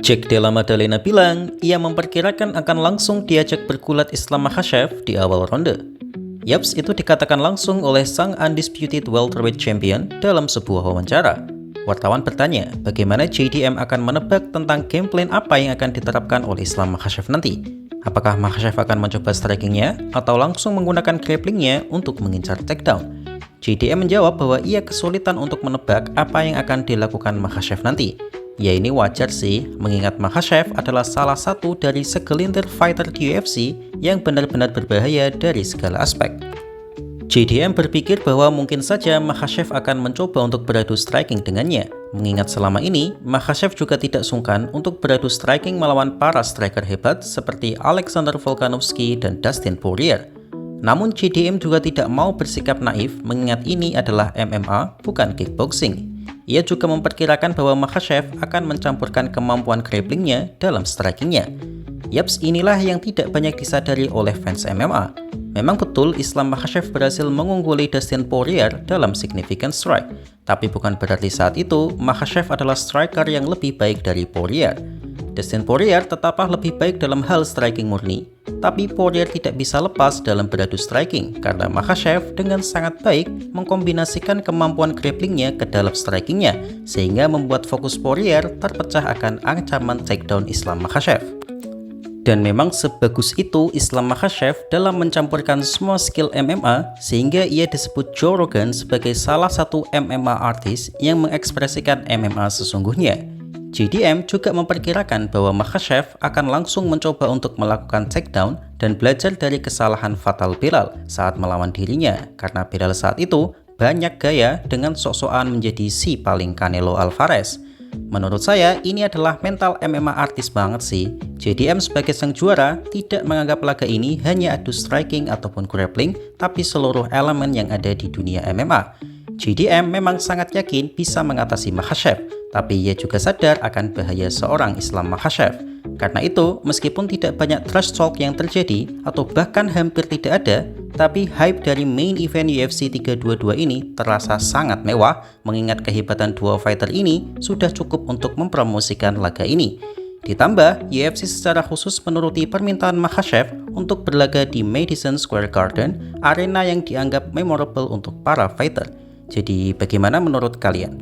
Jack Della Maddalena bilang ia memperkirakan akan langsung diajak bergulat Islam Makhachev di awal ronde. Yaps, itu dikatakan langsung oleh sang undisputed welterweight champion dalam sebuah wawancara. Wartawan bertanya, bagaimana JDM akan menebak tentang game plan apa yang akan diterapkan oleh Islam Makhachev nanti? Apakah Makhachev akan mencoba strikingnya atau langsung menggunakan grapplingnya untuk mengincar takedown? JDM menjawab bahwa ia kesulitan untuk menebak apa yang akan dilakukan Makhachev nanti. Ya, ini wajar sih, mengingat Makhachev adalah salah satu dari segelintir fighter di UFC yang benar-benar berbahaya dari segala aspek. JDM berpikir bahwa mungkin saja Makhachev akan mencoba untuk beradu striking dengannya, mengingat selama ini Makhachev juga tidak sungkan untuk beradu striking melawan para striker hebat seperti Alexander Volkanovski dan Dustin Poirier. Namun JDM juga tidak mau bersikap naif mengingat ini adalah MMA bukan kickboxing. Ia juga memperkirakan bahwa Makhachev akan mencampurkan kemampuan grapplingnya dalam strikingnya. Yaps, inilah yang tidak banyak disadari oleh fans MMA. Memang betul Islam Makhachev berhasil mengungguli Dustin Poirier dalam significant strike. Tapi bukan berarti saat itu Makhachev adalah striker yang lebih baik dari Poirier. Dustin Poirier tetaplah lebih baik dalam hal striking murni, tapi Poirier tidak bisa lepas dalam beradu striking karena Makhachev dengan sangat baik mengkombinasikan kemampuan grapplingnya ke dalam strikingnya sehingga membuat fokus Poirier terpecah akan ancaman takedown Islam Makhachev. Dan memang sebagus itu Islam Makhachev dalam mencampurkan semua skill MMA sehingga ia disebut Joe Rogan sebagai salah satu MMA artis yang mengekspresikan MMA sesungguhnya. JDM juga memperkirakan bahwa Makhachev akan langsung mencoba untuk melakukan takedown dan belajar dari kesalahan fatal Belal saat melawan dirinya karena Belal saat itu banyak gaya dengan sok-sokan menjadi si paling Canelo Alvarez. Menurut saya ini adalah mental MMA artis banget sih. JDM sebagai sang juara tidak menganggap laga ini hanya adu striking ataupun grappling tapi seluruh elemen yang ada di dunia MMA. JDM memang sangat yakin bisa mengatasi Makhachev, tapi ia juga sadar akan bahaya seorang Islam Makhachev. Karena itu, meskipun tidak banyak trash talk yang terjadi atau bahkan hampir tidak ada, tapi hype dari main event UFC 322 ini terasa sangat mewah mengingat kehebatan dua fighter ini sudah cukup untuk mempromosikan laga ini. Ditambah, UFC secara khusus menuruti permintaan Makhachev untuk berlaga di Madison Square Garden, arena yang dianggap memorable untuk para fighter. Jadi bagaimana menurut kalian?